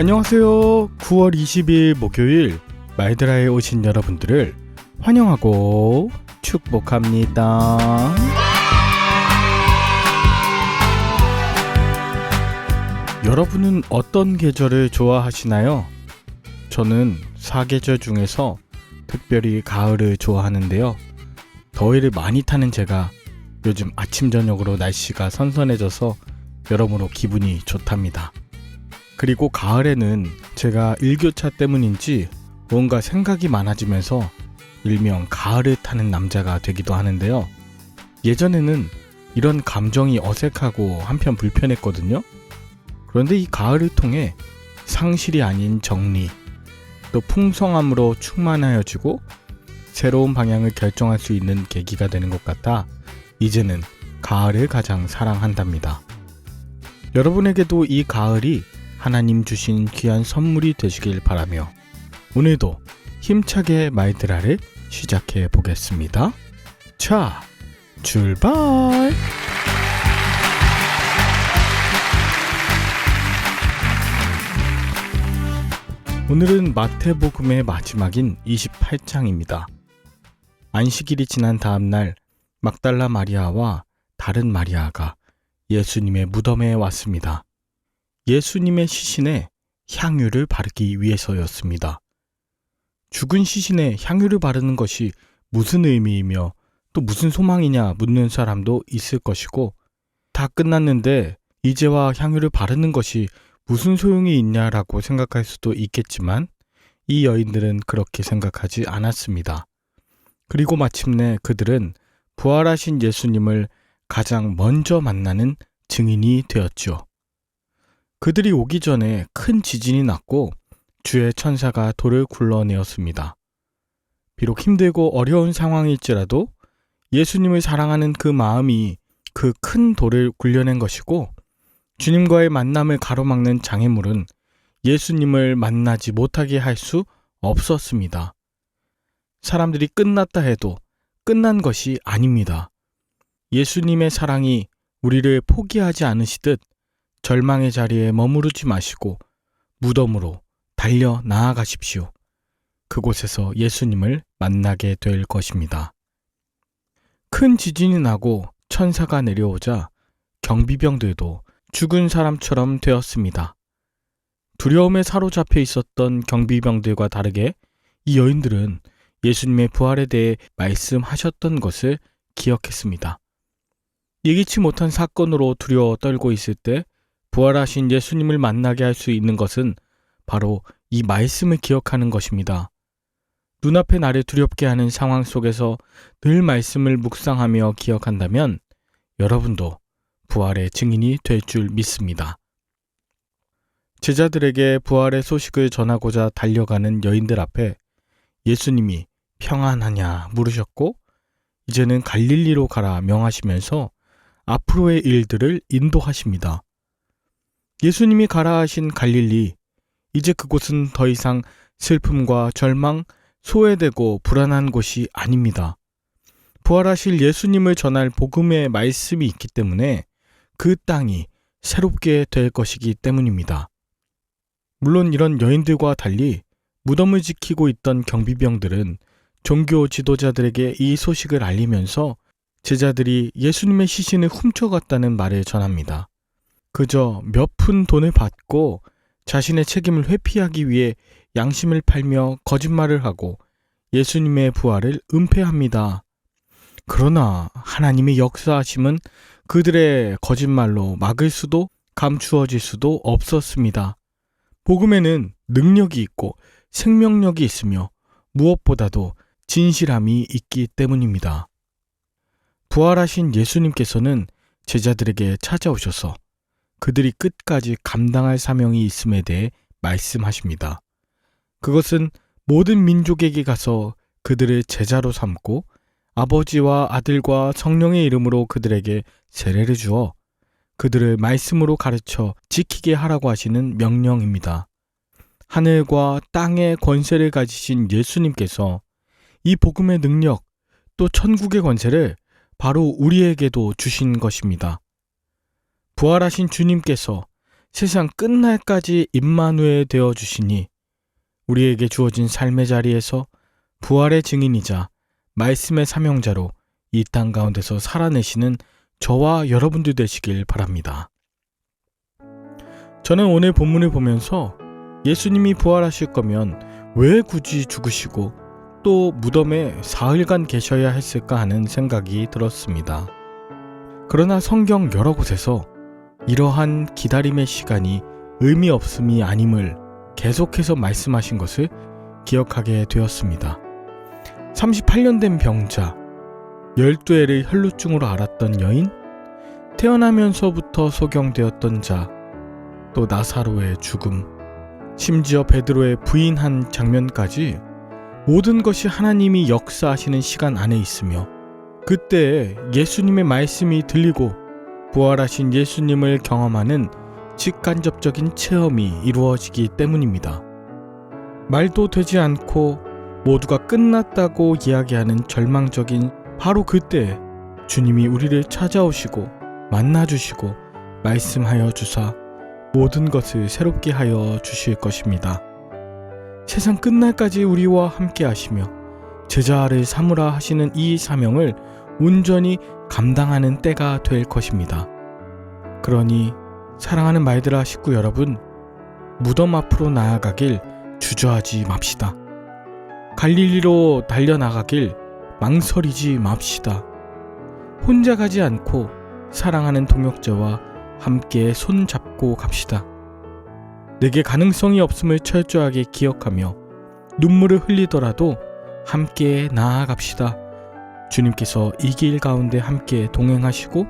안녕하세요. 9월 20일 목요일 말드라에 오신 여러분들을 환영하고 축복합니다. 여러분은 어떤 계절을 좋아하시나요? 저는 사계절 중에서 특별히 가을을 좋아하는데요. 더위를 많이 타는 제가 요즘 아침 저녁으로 날씨가 선선해져서 여러모로 기분이 좋답니다. 그리고 가을에는 제가 일교차 때문인지 뭔가 생각이 많아지면서 일명 가을을 타는 남자가 되기도 하는데요. 예전에는 이런 감정이 어색하고 한편 불편했거든요. 그런데 이 가을을 통해 상실이 아닌 정리, 또 풍성함으로 충만하여지고 새로운 방향을 결정할 수 있는 계기가 되는 것 같아 이제는 가을을 가장 사랑한답니다. 여러분에게도 이 가을이 하나님 주신 귀한 선물이 되시길 바라며 오늘도 힘차게 말드라를 시작해 보겠습니다. 자, 출발! 오늘은 마태복음의 마지막인 28장입니다. 안식일이 지난 다음날 막달라 마리아와 다른 마리아가 예수님의 무덤에 왔습니다. 예수님의 시신에 향유를 바르기 위해서였습니다. 죽은 시신에 향유를 바르는 것이 무슨 의미이며 또 무슨 소망이냐 묻는 사람도 있을 것이고, 다 끝났는데 이제와 향유를 바르는 것이 무슨 소용이 있냐라고 생각할 수도 있겠지만 이 여인들은 그렇게 생각하지 않았습니다. 그리고 마침내 그들은 부활하신 예수님을 가장 먼저 만나는 증인이 되었죠. 그들이 오기 전에 큰 지진이 났고 주의 천사가 돌을 굴러내었습니다. 비록 힘들고 어려운 상황일지라도 예수님을 사랑하는 그 마음이 그 큰 돌을 굴려낸 것이고, 주님과의 만남을 가로막는 장애물은 예수님을 만나지 못하게 할 수 없었습니다. 사람들이 끝났다 해도 끝난 것이 아닙니다. 예수님의 사랑이 우리를 포기하지 않으시듯 절망의 자리에 머무르지 마시고 무덤으로 달려 나아가십시오. 그곳에서 예수님을 만나게 될 것입니다. 큰 지진이 나고 천사가 내려오자 경비병들도 죽은 사람처럼 되었습니다. 두려움에 사로잡혀 있었던 경비병들과 다르게 이 여인들은 예수님의 부활에 대해 말씀하셨던 것을 기억했습니다. 예기치 못한 사건으로 두려워 떨고 있을 때 부활하신 예수님을 만나게 할 수 있는 것은 바로 이 말씀을 기억하는 것입니다. 눈앞에 나를 두렵게 하는 상황 속에서 늘 말씀을 묵상하며 기억한다면 여러분도 부활의 증인이 될 줄 믿습니다. 제자들에게 부활의 소식을 전하고자 달려가는 여인들 앞에 예수님이 평안하냐 물으셨고, 이제는 갈릴리로 가라 명하시면서 앞으로의 일들을 인도하십니다. 예수님이 가라 하신 갈릴리, 이제 그곳은 더 이상 슬픔과 절망, 소외되고 불안한 곳이 아닙니다. 부활하실 예수님을 전할 복음의 말씀이 있기 때문에 그 땅이 새롭게 될 것이기 때문입니다. 물론 이런 여인들과 달리 무덤을 지키고 있던 경비병들은 종교 지도자들에게 이 소식을 알리면서 제자들이 예수님의 시신을 훔쳐갔다는 말을 전합니다. 그저 몇 푼 돈을 받고 자신의 책임을 회피하기 위해 양심을 팔며 거짓말을 하고 예수님의 부활을 은폐합니다. 그러나 하나님의 역사하심은 그들의 거짓말로 막을 수도 감추어질 수도 없었습니다. 복음에는 능력이 있고 생명력이 있으며 무엇보다도 진실함이 있기 때문입니다. 부활하신 예수님께서는 제자들에게 찾아오셔서 그들이 끝까지 감당할 사명이 있음에 대해 말씀하십니다. 그것은 모든 민족에게 가서 그들을 제자로 삼고 아버지와 아들과 성령의 이름으로 그들에게 세례를 주어 그들을 말씀으로 가르쳐 지키게 하라고 하시는 명령입니다. 하늘과 땅의 권세를 가지신 예수님께서 이 복음의 능력, 또 천국의 권세를 바로 우리에게도 주신 것입니다. 부활하신 주님께서 세상 끝날까지 임마누엘 되어 주시니 우리에게 주어진 삶의 자리에서 부활의 증인이자 말씀의 사명자로 이 땅 가운데서 살아내시는 저와 여러분들 되시길 바랍니다. 저는 오늘 본문을 보면서 예수님이 부활하실 거면 왜 굳이 죽으시고 또 무덤에 사흘간 계셔야 했을까 하는 생각이 들었습니다. 그러나 성경 여러 곳에서 이러한 기다림의 시간이 의미 없음이 아님을 계속해서 말씀하신 것을 기억하게 되었습니다. 38년 된 병자, 12해를 혈루증으로 앓았던 여인, 태어나면서부터 소경되었던 자, 또 나사로의 죽음, 심지어 베드로의 부인한 장면까지 모든 것이 하나님이 역사하시는 시간 안에 있으며 그때 예수님의 말씀이 들리고 부활하신 예수님을 경험하는 직간접적인 체험이 이루어지기 때문입니다. 말도 되지 않고 모두가 끝났다고 이야기하는 절망적인 바로 그때 주님이 우리를 찾아오시고 만나주시고 말씀하여 주사 모든 것을 새롭게 하여 주실 것입니다. 세상 끝날까지 우리와 함께 하시며 제자를 삼으라 하시는 이 사명을 온전히 감당하는 때가 될 것입니다. 그러니 사랑하는 말들아 식구 여러분, 무덤 앞으로 나아가길 주저하지 맙시다. 갈릴리로 달려나가길 망설이지 맙시다. 혼자 가지 않고 사랑하는 동역자와 함께 손잡고 갑시다. 내게 가능성이 없음을 철저하게 기억하며 눈물을 흘리더라도 함께 나아갑시다. 주님께서 이 길 가운데 함께 동행하시고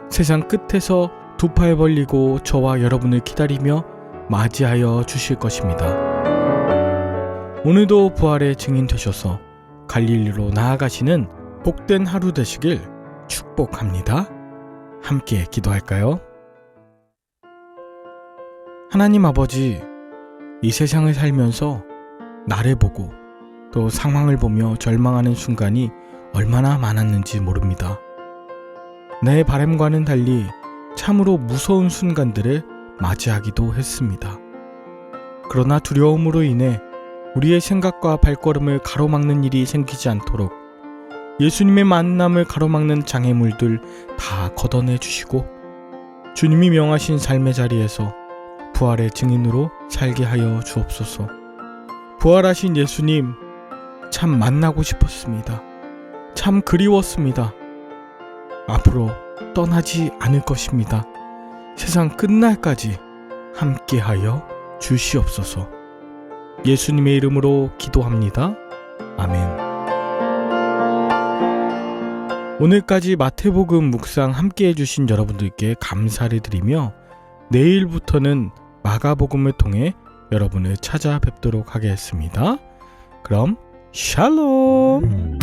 세상 끝에서 두 팔 벌리고 저와 여러분을 기다리며 맞이하여 주실 것입니다. 오늘도 부활의 증인 되셔서 갈릴리로 나아가시는 복된 하루 되시길 축복합니다. 함께 기도할까요? 하나님 아버지, 이 세상을 살면서 나를 보고 또 상황을 보며 절망하는 순간이 얼마나 많았는지 모릅니다. 내 바람과는 달리 참으로 무서운 순간들을 맞이하기도 했습니다. 그러나 두려움으로 인해 우리의 생각과 발걸음을 가로막는 일이 생기지 않도록 예수님의 만남을 가로막는 장애물들 다 걷어내 주시고 주님이 명하신 삶의 자리에서 부활의 증인으로 살게 하여 주옵소서. 부활하신 예수님, 참 만나고 싶었습니다. 참 그리웠습니다. 앞으로 떠나지 않을 것입니다. 세상 끝날까지 함께하여 주시옵소서. 예수님의 이름으로 기도합니다. 아멘. 오늘까지 마태복음 묵상 함께 해주신 여러분들께 감사를 드리며 내일부터는 마가복음을 통해 여러분을 찾아뵙도록 하겠습니다. 그럼 샬롬.